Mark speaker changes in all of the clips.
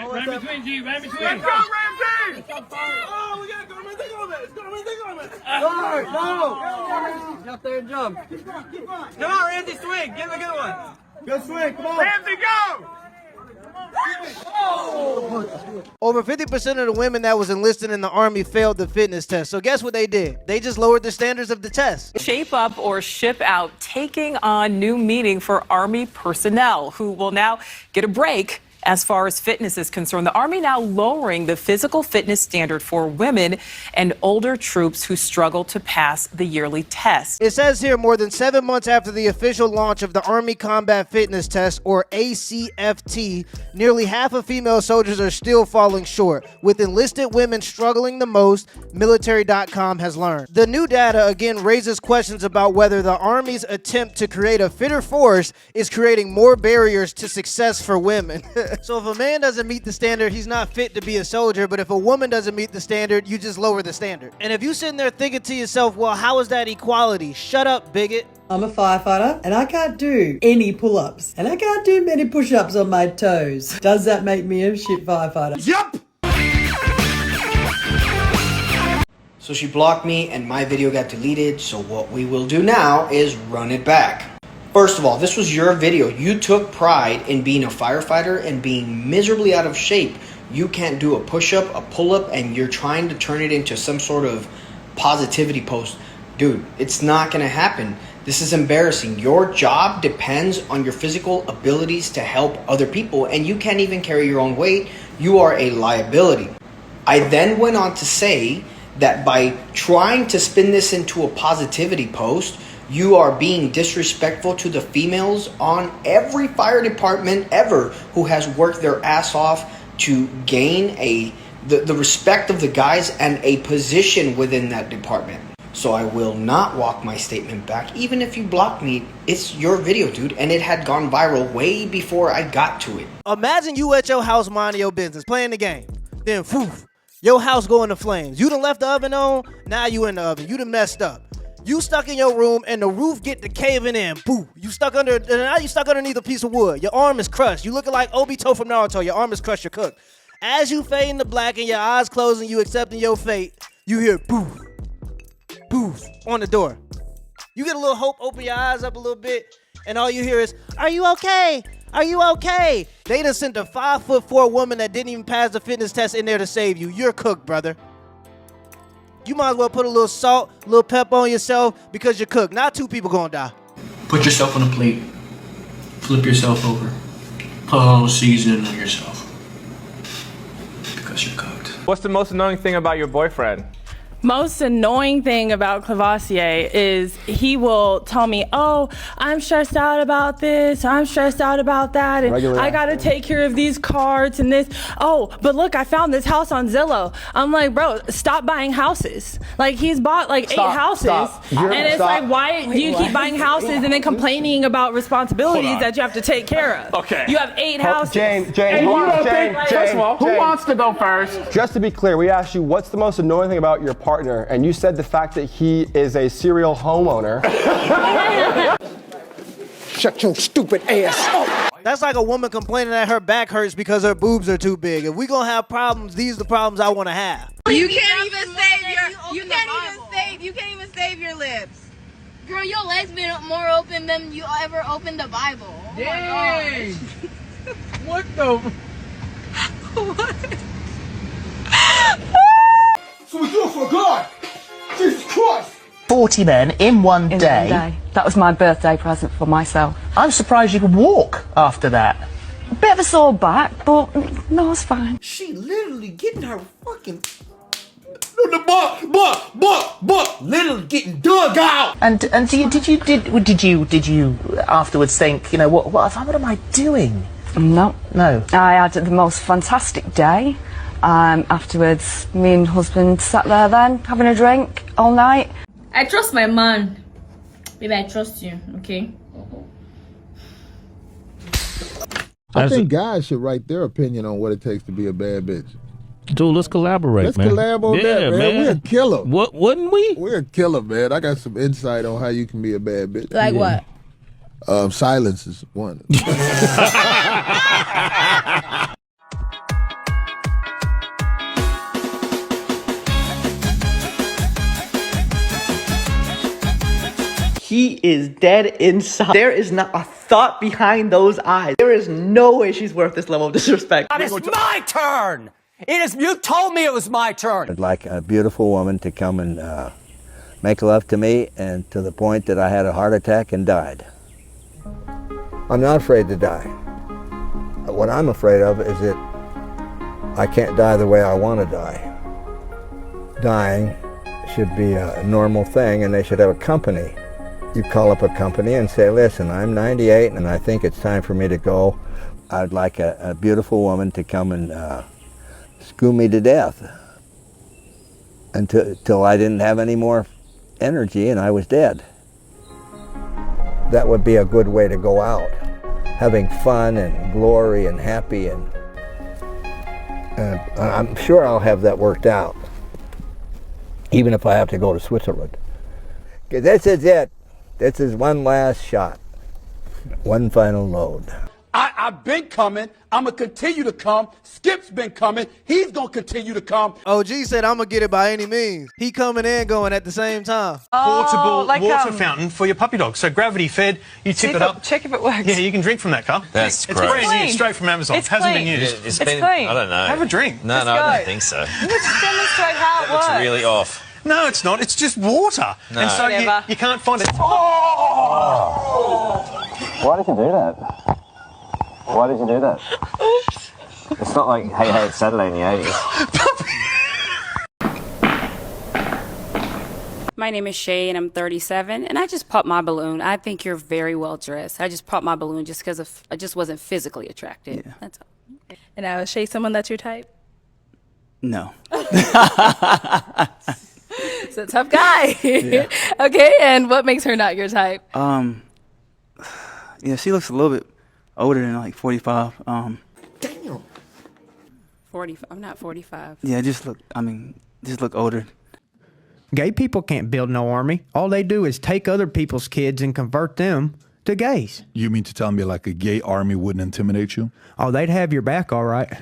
Speaker 1: Right between, G, right between.
Speaker 2: Let's go, Ramsey! Oh, we gotta go, man. Take on it. Let's go, man. Take on it.
Speaker 3: Go! Jump there and jump. Come on, Ramsey, swing. Give him a good one.
Speaker 2: Good swing. Come on. Ramsey, go!
Speaker 4: Over 50% of the women that was enlisted in the Army failed the fitness test. So guess what they did? They just lowered the standards of the test.
Speaker 5: Shape up or ship out, taking on new meaning for Army personnel who will now get a break. As far as fitness is concerned, the Army now lowering the physical fitness standard for women and older troops who struggle to pass the yearly test.
Speaker 4: It says here more than 7 months after the official launch of the Army Combat Fitness Test, or ACFT, nearly half of female soldiers are still falling short, with enlisted women struggling the most, military.com has learned. The new data again raises questions about whether the Army's attempt to create a fitter force is creating more barriers to success for women. So if a man doesn't meet the standard, he's not fit to be a soldier, but if a woman doesn't meet the standard, you just lower the standard. And if you sitting there thinking to yourself, well, how is that equality? Shut up, bigot.
Speaker 6: I'm a firefighter and I can't do any pull-ups and I can't do many push-ups on my toes. Does that make me a shit firefighter?
Speaker 2: Yup!
Speaker 7: So she blocked me and my video got deleted, so what we will do now is run it back. First of all, this was your video. You took pride in being a firefighter and being miserably out of shape. You can't do a push-up, a pull-up, and you're trying to turn it into some sort of positivity post. Dude, it's not gonna happen. This is embarrassing. Your job depends on your physical abilities to help other people, and you can't even carry your own weight. You are a liability. I then went on to say that by trying to spin this into a positivity post, you are being disrespectful to the females on every fire department ever who has worked their ass off to gain the respect of the guys and a position within that department. So I will not walk my statement back. Even if you block me, it's your video, dude, and it had gone viral way before I got to it.
Speaker 4: Imagine you at your house minding your business, playing the game. Then, poof, your house go into flames. You done left the oven on, now you in the oven. You done messed up. You stuck in your room and the roof get to caving in. Boo! You stuck underneath a piece of wood. Your arm is crushed. You looking like Obito from Naruto. Your arm is crushed. You're cooked. As you fade into black and your eyes closed and you accepting your fate, you hear boof, boof on the door. You get a little hope. Open your eyes up a little bit, and all you hear is, "Are you okay? Are you okay?" They done sent a 5'4" woman that didn't even pass the fitness test in there to save you. You're cooked, brother. You might as well put a little salt, a little pepper on yourself because you're cooked. Not two people gonna die.
Speaker 8: Put yourself on a plate. Flip yourself over. Put a little seasoning on yourself. Because you're cooked.
Speaker 1: What's the most annoying thing about your boyfriend?
Speaker 9: Most annoying thing about Cavassier is he will tell me, "Oh, I'm stressed out about this, I'm stressed out about that, and I gotta take care of these cards and this. Oh, but look, I found this house on Zillow." I'm like, bro, stop buying houses. Like, he's bought like 8 houses. And it's like, why do you keep buying houses and then complaining about responsibilities that you have to take care of?
Speaker 1: Okay.
Speaker 9: You have 8 houses.
Speaker 1: Jane, first of all, who wants to go first?
Speaker 10: Just to be clear, we asked you what's the most annoying thing about your partner, and you said the fact that he is a serial homeowner.
Speaker 2: Shut your stupid ass up.
Speaker 4: That's like a woman complaining that her back hurts because her boobs are too big. If we gonna have problems, these are the problems I want to have.
Speaker 11: You can't even save your lips.
Speaker 12: Girl, your legs been more open than you ever opened the Bible. Oh
Speaker 1: Dang. What the?
Speaker 11: What?
Speaker 2: So we do it for God. Jesus Christ.
Speaker 13: 40 men in one day.
Speaker 14: That was my birthday present for myself.
Speaker 13: I'm surprised you could walk after that.
Speaker 14: A bit of a sore back, but no, it's fine.
Speaker 2: She literally getting her fucking the literally getting dug out.
Speaker 13: And did you afterwards think, you know, what am I doing?
Speaker 14: No.
Speaker 13: No.
Speaker 14: I had the most fantastic day. Afterwards, me and husband sat there then, having a drink all night.
Speaker 12: I trust my man. Baby, I trust you, okay?
Speaker 15: I think guys should write their opinion on what it takes to be a bad bitch.
Speaker 16: Dude, let's collaborate,
Speaker 15: Let's
Speaker 16: man.
Speaker 15: collab on that, man. We're a killer.
Speaker 16: What, wouldn't we?
Speaker 15: We're a killer, man. I got some insight on how you can be a bad bitch.
Speaker 12: Like what?
Speaker 15: Silence is one.
Speaker 17: He is dead inside. There is not a thought behind those eyes. There is no way she's worth this level of disrespect.
Speaker 18: It's my turn. You told me it was my turn.
Speaker 19: I'd like a beautiful woman to come and make love to me, and to the point that I had a heart attack and died. I'm not afraid to die. What I'm afraid of is that I can't die the way I want to die. Dying should be a normal thing, and they should have a company. You call up a company and say, listen, I'm 98 and I think it's time for me to go. I'd like a beautiful woman to come and school me to death until I didn't have any more energy and I was dead. That would be a good way to go out, having fun and glory and happy, and I'm sure I'll have that worked out, even if I have to go to Switzerland. This is it. This is one last shot, one final load.
Speaker 2: I've been coming. I'm going to continue to come. Skip's been coming. He's going to continue to come.
Speaker 4: OG said, I'm going to get it by any means. He coming and going at the same time.
Speaker 20: Portable water fountain for your puppy dog. So gravity fed, you tip it up.
Speaker 9: Check if it works.
Speaker 20: Yeah, you can drink from that cup.
Speaker 21: That's
Speaker 20: It's
Speaker 21: great.
Speaker 20: brand new, straight from Amazon.
Speaker 9: It's
Speaker 20: Hasn't
Speaker 9: clean.
Speaker 20: been used.
Speaker 21: It's
Speaker 9: clean.
Speaker 21: I don't know.
Speaker 20: Have a drink.
Speaker 21: No, I don't think so.
Speaker 9: Let's demonstrate how it
Speaker 21: Looks
Speaker 9: works.
Speaker 21: really off.
Speaker 20: No, it's not. It's just water.
Speaker 21: No.
Speaker 20: And so
Speaker 9: Whatever.
Speaker 20: you can't find it.
Speaker 22: Why did you do that? Why did you do that?
Speaker 9: Oops.
Speaker 22: It's not like Hey Hey It's Saturday in the 80s.
Speaker 23: My name is Shay and I'm 37 and I just popped my balloon. I think you're very well dressed. I just popped my balloon just because I just wasn't physically attracted. Yeah. That's all.
Speaker 9: And now is Shay someone that's your type?
Speaker 24: No.
Speaker 9: So tough guy.
Speaker 24: Yeah.
Speaker 9: Okay, and what makes her not your type?
Speaker 24: Yeah, she looks a little bit older than like 45.
Speaker 17: Damn.
Speaker 23: 40. I'm not 45.
Speaker 24: Yeah, just look older.
Speaker 25: Gay people can't build no army. All they do is take other people's kids and convert them to gays.
Speaker 26: You mean to tell me like a gay army wouldn't intimidate you?
Speaker 25: Oh, they'd have your back, all right.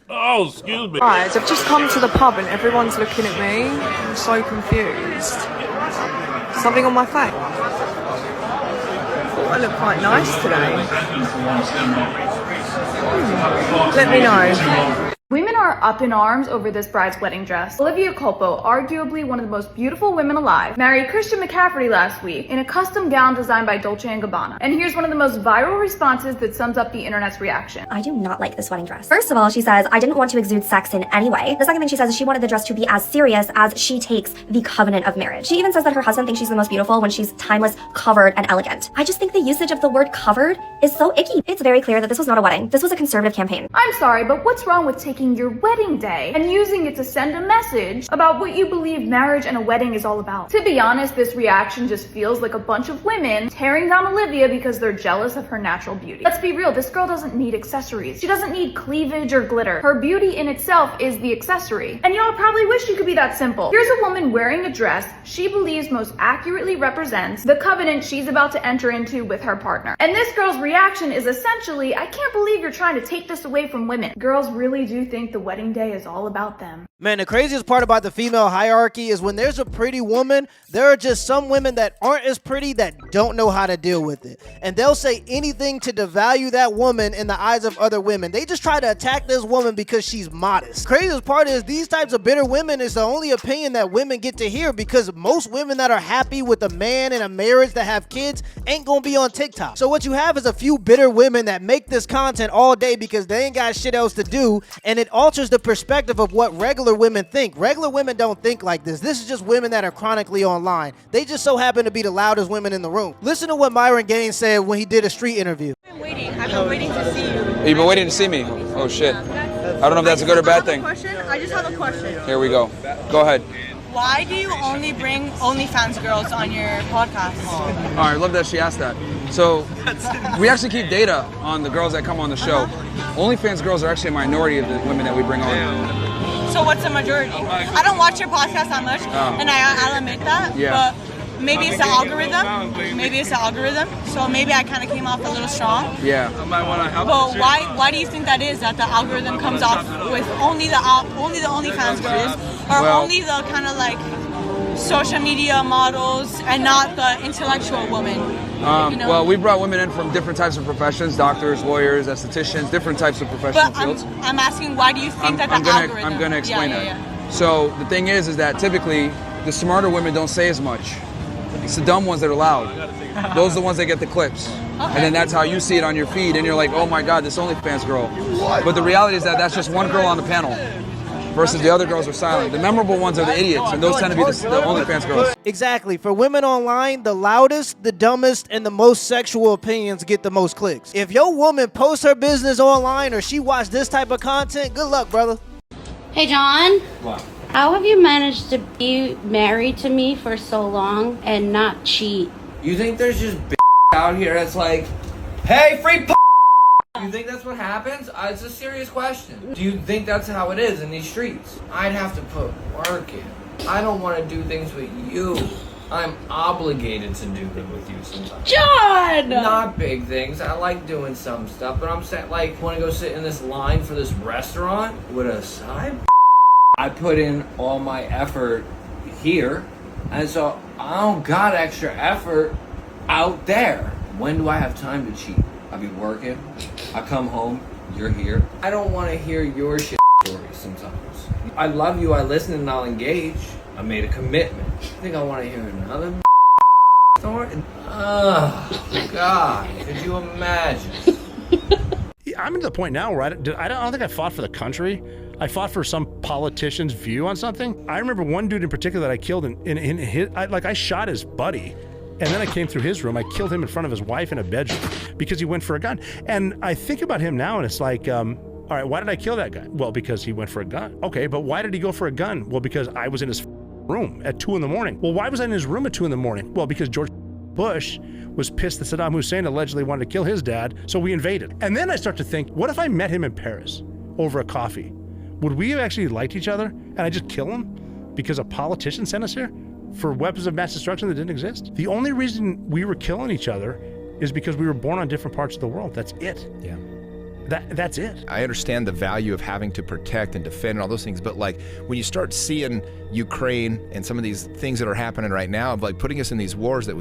Speaker 1: Oh, excuse me.
Speaker 27: Guys, I've just come to the pub and everyone's looking at me. I'm so confused. Something on my face. Oh, I look quite nice today. Let me know.
Speaker 28: Women are up in arms over this bride's wedding dress. Olivia Culpo, arguably one of the most beautiful women alive, married Christian McCaffrey last week in a custom gown designed by Dolce & Gabbana. And here's one of the most viral responses that sums up the internet's reaction.
Speaker 29: I do not like this wedding dress. First of all, she says, I didn't want to exude sex in any way. The second thing she says is she wanted the dress to be as serious as she takes the covenant of marriage. She even says that her husband thinks she's the most beautiful when she's timeless, covered, and elegant. I just think the usage of the word covered is so icky. It's very clear that this was not a wedding. This was a conservative campaign.
Speaker 28: I'm sorry, but what's wrong with taking your wedding day and using it to send a message about what you believe marriage and a wedding is all about? To be honest, this reaction just feels like a bunch of women tearing down Olivia because they're jealous of her natural beauty. Let's be real, this girl doesn't need accessories. She doesn't need cleavage or glitter. Her beauty in itself is the accessory. And y'all probably wish you could be that simple. Here's a woman wearing a dress she believes most accurately represents the covenant she's about to enter into with her partner. And this girl's reaction is essentially, I can't believe you're trying to take this away from women. Girls really do think the wedding day is all about them.
Speaker 4: Man, the craziest part about the female hierarchy is when there's a pretty woman, there are just some women that aren't as pretty that don't know how to deal with it. And they'll say anything to devalue that woman in the eyes of other women. They just try to attack this woman because she's modest. Craziest part is these types of bitter women is the only opinion that women get to hear, because most women that are happy with a man in a marriage that have kids ain't gonna be on TikTok. So what you have is a few bitter women that make this content all day because they ain't got shit else to do, and it alters the perspective of what regular women think. Regular women don't think like this. This is just women that are chronically online. They just so happen to be the loudest women in the room. Listen to what Myron Gaines said when he did a street interview.
Speaker 27: I've been waiting to see you.
Speaker 30: You've been waiting to see me? Oh shit. I don't know if that's a good or bad thing.
Speaker 27: I just have a question.
Speaker 30: Here we go. Go ahead.
Speaker 9: why do you only bring OnlyFans girls on your podcast?
Speaker 3: All right, I love that she asked that. So we actually keep data on the girls that come on the show. OnlyFans girls are actually a minority of the women that we bring on.
Speaker 9: So what's the majority? I don't watch your podcast that much, and I'll admit that.
Speaker 3: Yeah.
Speaker 9: But maybe it's the algorithm. Maybe it's the algorithm. So maybe I kind of came off a little strong.
Speaker 3: Yeah.
Speaker 9: But why do you think that is? That the algorithm comes off with only the OnlyFans girls, or only the kind of like social media models, and not the intellectual women?
Speaker 3: Well, we brought women in from different types of professions: doctors, lawyers, estheticians, different types of professional fields.
Speaker 9: I'm asking, why do you think that the algorithm?
Speaker 3: I'm gonna explain that. So the thing is that typically the smarter women don't say as much. It's the dumb ones that are loud. Those are the ones that get the clips. And then that's how you see it on your feed, and you're like, oh my God, this OnlyFans girl. But the reality is that that's just one girl on the panel, versus the other girls are silent. The memorable ones are the idiots, and those tend to be the OnlyFans girls.
Speaker 4: Exactly. For women online, the loudest, the dumbest, and the most sexual opinions get the most clicks. If your woman posts her business online or she watched this type of content, good luck, brother.
Speaker 5: Hey, John.
Speaker 3: Wow.
Speaker 5: How have you managed to be married to me for so long and not cheat?
Speaker 6: You think there's just out here that's like, hey, free You think that's what happens? It's a serious question. Do you think that's how it is in these streets? I'd have to put work in. I don't want to do things with you. I'm obligated to do them with you sometimes.
Speaker 5: John!
Speaker 6: Not big things. I like doing some stuff, but I'm saying, like, want to go sit in this line for this restaurant with a side? I put in all my effort here, and so I don't got extra effort out there. When do I have time to cheat? I be working, I come home, you're here. I don't want to hear your shit stories sometimes. I love you, I listen, and I'll engage. I made a commitment. I think I want to hear another story? Oh, God, could you imagine?
Speaker 16: I'm to the point now where I don't think I fought for the country. I fought for some politician's view on something. I remember one dude in particular that I killed I shot his buddy, and then I came through his room. I killed him in front of his wife in a bedroom because he went for a gun. And I think about him now, and it's like, all right, why did I kill that guy? Well, because he went for a gun. Okay, but why did he go for a gun? Well, because I was in his room at 2 a.m. Well, why was I in his room at 2 a.m? Well, because George Bush was pissed that Saddam Hussein allegedly wanted to kill his dad, so we invaded. And then I start to think, what if I met him in Paris over a coffee? Would we have actually liked each other and I just kill him because a politician sent us here for weapons of mass destruction that didn't exist? The only reason we were killing each other is because we were born on different parts of the world. That's it.
Speaker 7: Yeah.
Speaker 16: That's it.
Speaker 7: I understand the value of having to protect and defend and all those things, but like when you start seeing Ukraine and some of these things that are happening right now, of like putting us in these wars that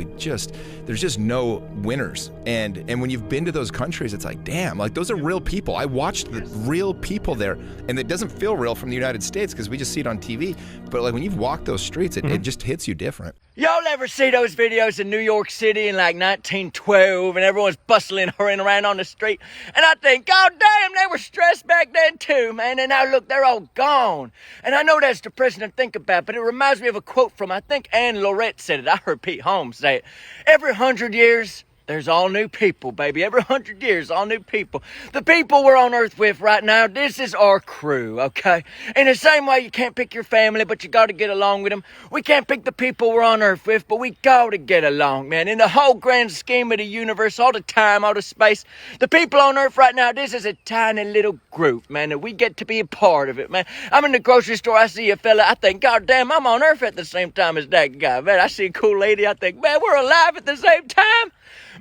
Speaker 7: there's just no winners. And when you've been to those countries, it's like, damn, like those are real people. I watched the real people there, and it doesn't feel real from the United States because we just see it on TV. But like when you've walked those streets, it just hits you different.
Speaker 8: Y'all ever see those videos in New York City in like 1912 and everyone's bustling, hurrying around on the street? And I think, God damn, they were stressed back then too, man. And now look, they're all gone. And I know that's depressing to think about, but it reminds me of a quote from, I think Anne Lorette said it. I heard Pete Holmes say it. Every 100 years, there's all new people, baby. Every 100 years, all new people. The people we're on earth with right now, this is our crew, okay? In the same way you can't pick your family, but you got to get along with them. We can't pick the people we're on earth with, but we got to get along, man. In the whole grand scheme of the universe, all the time, all the space, the people on earth right now, this is a tiny little group, man, and we get to be a part of it, man. I'm in the grocery store, I see a fella, I think, God damn, I'm on earth at the same time as that guy, man. I see a cool lady, I think, man, we're alive at the same time.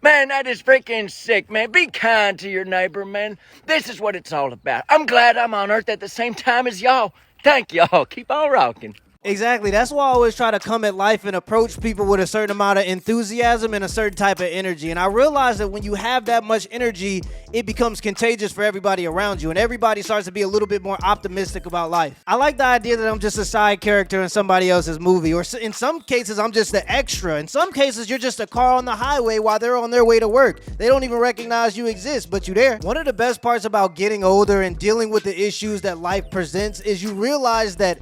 Speaker 8: Man, that is freaking sick, man. Be kind to your neighbor, man. This is what it's all about. I'm glad I'm on earth at the same time as y'all. Thank y'all. Keep on rocking.
Speaker 4: Exactly. That's why I always try to come at life and approach people with a certain amount of enthusiasm and a certain type of energy. And I realize that when you have that much energy, it becomes contagious for everybody around you, and everybody starts to be a little bit more optimistic about life. I like the idea that I'm just a side character in somebody else's movie, or in some cases, I'm just the extra. In some cases, you're just a car on the highway while they're on their way to work. They don't even recognize you exist, but you're there. One of the best parts about getting older and dealing with the issues that life presents is you realize that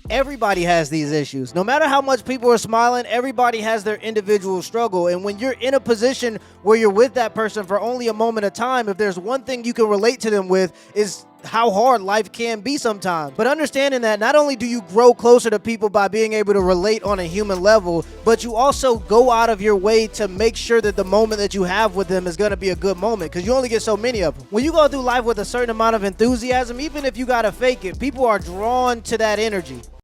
Speaker 4: everybody has these issues. No matter how much people are smiling, everybody has their individual struggle. And when you're in a position where you're with that person for only a moment of time, if there's one thing you can relate to them with, is how hard life can be sometimes. But understanding that not only do you grow closer to people by being able to relate on a human level, but you also go out of your way to make sure that the moment that you have with them is going to be a good moment, because you only get so many of them. When you go through life with a certain amount of enthusiasm, even if you got to fake it, people are drawn to that energy.